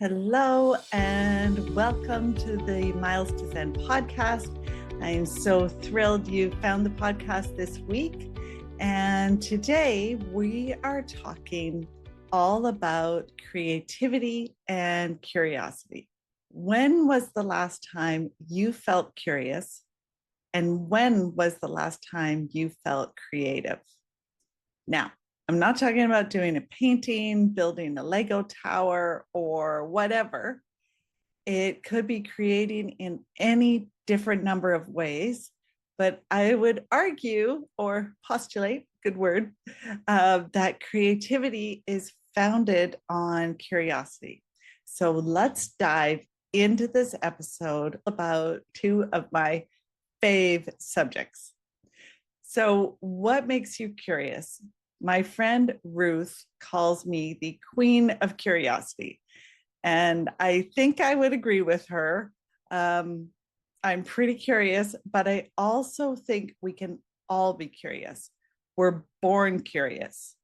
Hello and welcome to the Miles to Zen podcast. I am so thrilled you found the podcast this week. And today we are talking all about creativity and curiosity. When was the last time you felt curious? And when was the last time you felt creative? Now, I'm not talking about doing a painting, building a Lego tower, or whatever. It could be creating in any different number of ways. But I would argue or postulate, good word, that creativity is founded on curiosity. So let's dive into this episode about two of my fave subjects. So, what makes you curious? My friend Ruth calls me the queen of curiosity. And I think I would agree with her. I'm pretty curious, but I also think we can all be curious. We're born curious.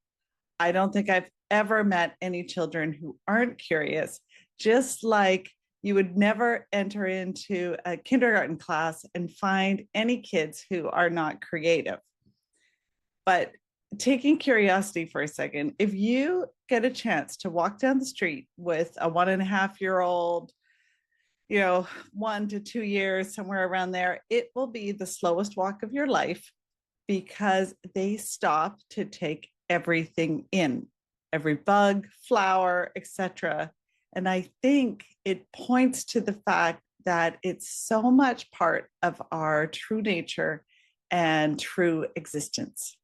I don't think I've ever met any children who aren't curious, just like you would never enter into a kindergarten class and find any kids who are not creative. But taking curiosity for a second, if you get a chance to walk down the street with a 1.5-year-old, 1 to 2 years, somewhere around there, it will be the slowest walk of your life because they stop to take everything in, every bug, flower, etc. And I think it points to the fact that it's so much part of our true nature and true existence.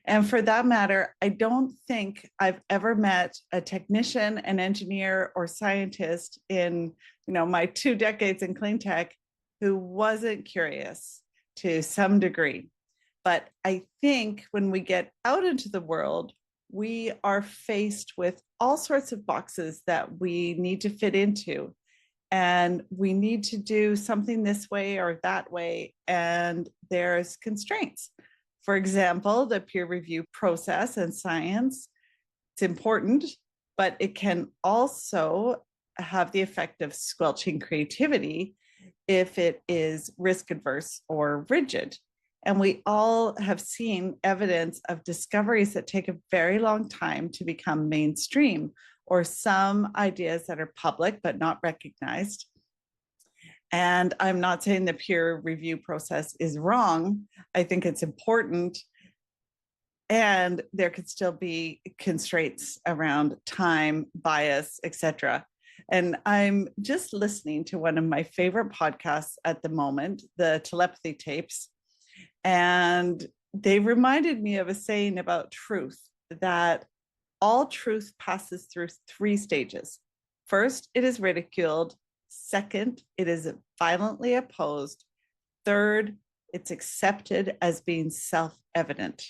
And for that matter, I don't think I've ever met a technician, an engineer, or scientist in, my 2 decades in clean tech who wasn't curious to some degree. But I think when we get out into the world, we are faced with all sorts of boxes that we need to fit into. And we need to do something this way or that way. And there's constraints. For example, the peer review process in science, it's important, but it can also have the effect of squelching creativity if it is risk adverse or rigid. And we all have seen evidence of discoveries that take a very long time to become mainstream, or some ideas that are public but not recognized. And I'm not saying the peer review process is wrong. I think it's important. And there could still be constraints around time, bias, etc. And I'm just listening to one of my favorite podcasts at the moment, the Telepathy Tapes. And they reminded me of a saying about truth, that all truth passes through 3 stages. First, it is ridiculed. Second, it is violently opposed. Third, it's accepted as being self-evident.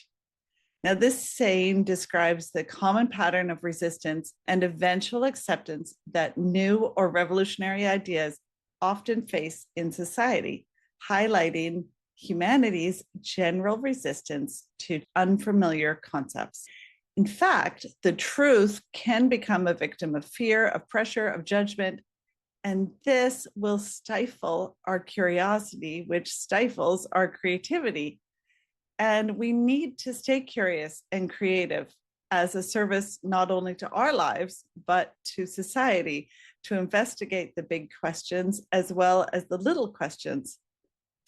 Now, this saying describes the common pattern of resistance and eventual acceptance that new or revolutionary ideas often face in society, highlighting humanity's general resistance to unfamiliar concepts. In fact, the truth can become a victim of fear, of pressure, of judgment, and this will stifle our curiosity, which stifles our creativity. And we need to stay curious and creative as a service not only to our lives, but to society, to investigate the big questions as well as the little questions.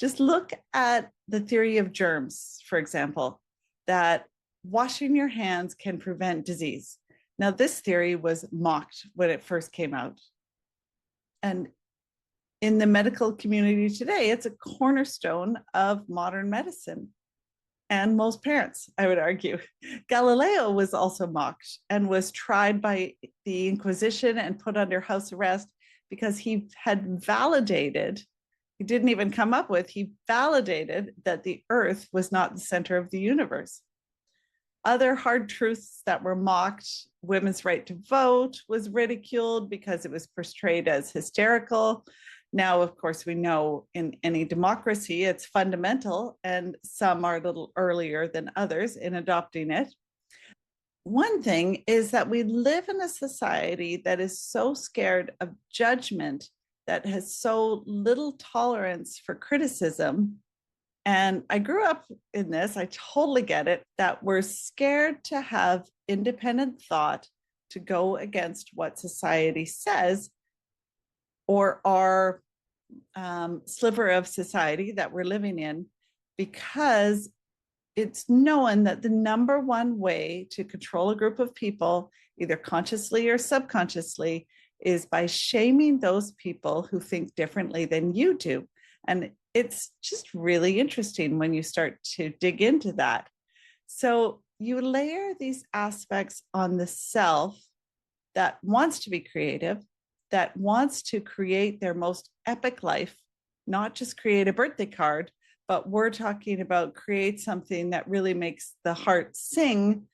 Just look at the theory of germs, for example, that washing your hands can prevent disease. Now, this theory was mocked when it first came out. And in the medical community today, it's a cornerstone of modern medicine. And most parents, I would argue. Galileo was also mocked and was tried by the Inquisition and put under house arrest because he had validated, he didn't even come up with, he validated that the earth was not the center of the universe. Other hard truths that were mocked, women's right to vote was ridiculed because it was portrayed as hysterical. Now, of course, we know in any democracy, it's fundamental, and some are a little earlier than others in adopting it. One thing is that we live in a society that is so scared of judgment, that has so little tolerance for criticism. And I grew up in this, I totally get it, that we're scared to have independent thought, to go against what society says, or our sliver of society that we're living in, because it's known that the number one way to control a group of people, either consciously or subconsciously, is by shaming those people who think differently than you do. And it's just really interesting when you start to dig into that. So you layer these aspects on the self that wants to be creative, that wants to create their most epic life, not just create a birthday card, but we're talking about create something that really makes the heart sing.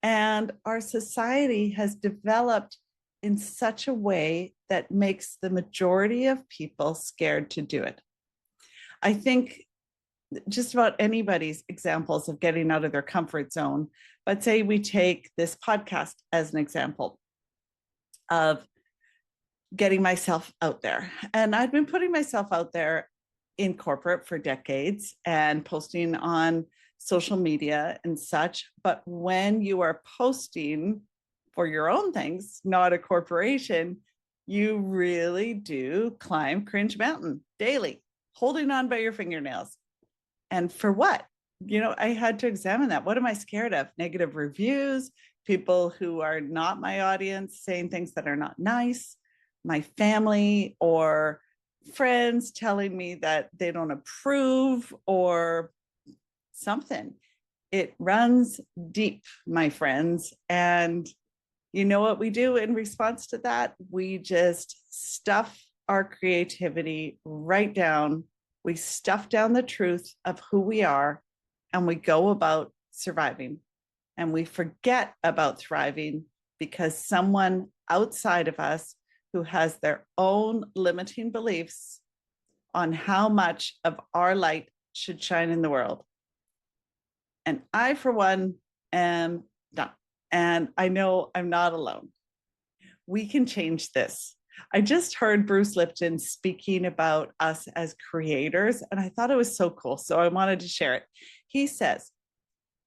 And our society has developed in such a way that makes the majority of people scared to do it. I think just about anybody's examples of getting out of their comfort zone, but say we take this podcast as an example of getting myself out there. And I've been putting myself out there in corporate for decades and posting on social media and such. But when you are posting for your own things, not a corporation, you really do climb cringe mountain daily, holding on by your fingernails. And for what? I had to examine that. What am I scared of? Negative reviews, people who are not my audience saying things that are not nice, my family or friends telling me that they don't approve or something. It runs deep, my friends. And you know what we do in response to that? We just stuff our creativity right down. We stuff down the truth of who we are, and we go about surviving. And we forget about thriving because someone outside of us who has their own limiting beliefs on how much of our light should shine in the world. And I, for one, am done. And I know I'm not alone. We can change this. I just heard Bruce Lipton speaking about us as creators, and I thought it was so cool. So I wanted to share it. He says,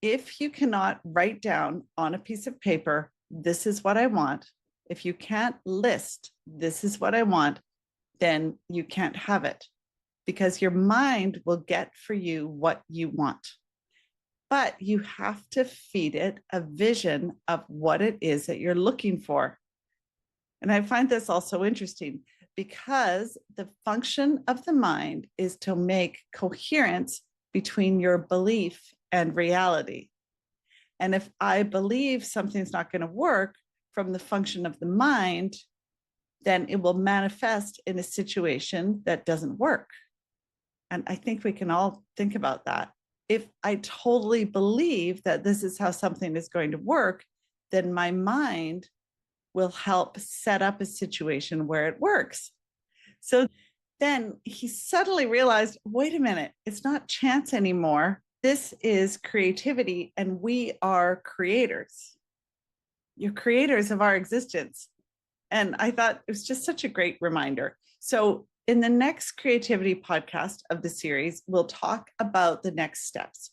if you cannot write down on a piece of paper, this is what I want, if you can't list, this is what I want, then you can't have it, because your mind will get for you what you want. But you have to feed it a vision of what it is that you're looking for. And I find this also interesting because the function of the mind is to make coherence between your belief and reality. And if I believe something's not going to work from the function of the mind, then it will manifest in a situation that doesn't work. And I think we can all think about that. If I totally believe that this is how something is going to work, then my mind will help set up a situation where it works. So then he suddenly realized, wait a minute, it's not chance anymore. This is creativity, and we are creators. You're creators of our existence. And I thought it was just such a great reminder. So in the next creativity podcast of the series, we'll talk about the next steps,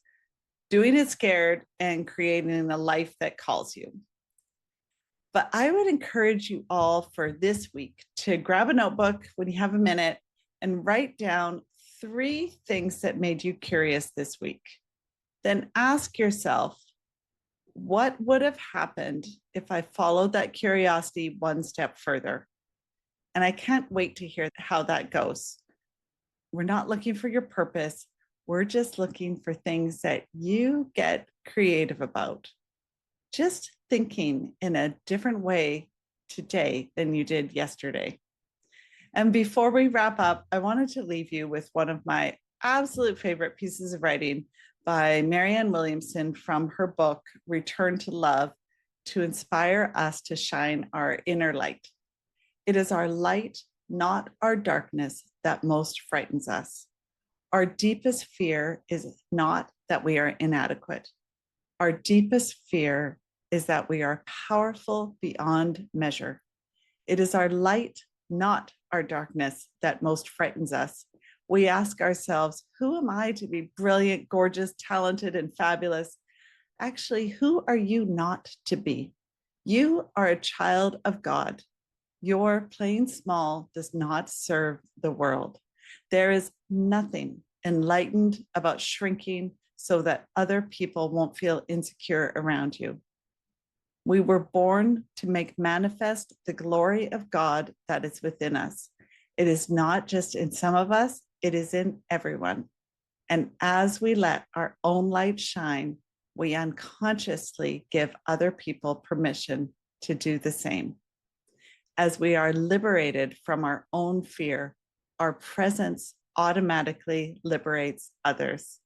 doing it scared and creating a life that calls you. But I would encourage you all for this week to grab a notebook when you have a minute and write down 3 things that made you curious this week. Then ask yourself, what would have happened if I followed that curiosity one step further? And I can't wait to hear how that goes. We're not looking for your purpose. We're just looking for things that you get creative about. Just thinking in a different way today than you did yesterday. And before we wrap up, I wanted to leave you with one of my absolute favorite pieces of writing by Marianne Williamson from her book, Return to Love, to inspire us to shine our inner light. It is our light, not our darkness, that most frightens us. Our deepest fear is not that we are inadequate. Our deepest fear is that we are powerful beyond measure. It is our light, not our darkness, that most frightens us. We ask ourselves, who am I to be brilliant, gorgeous, talented, and fabulous? Actually, who are you not to be? You are a child of God. Your playing small does not serve the world. There is nothing enlightened about shrinking so that other people won't feel insecure around you. We were born to make manifest the glory of God that is within us. It is not just in some of us, it is in everyone. And as we let our own light shine, we unconsciously give other people permission to do the same. As we are liberated from our own fear, our presence automatically liberates others.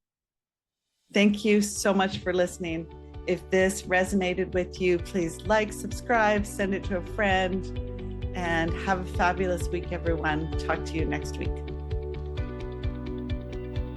Thank you so much for listening. If this resonated with you, please like, subscribe, send it to a friend, and have a fabulous week, everyone. Talk to you next week.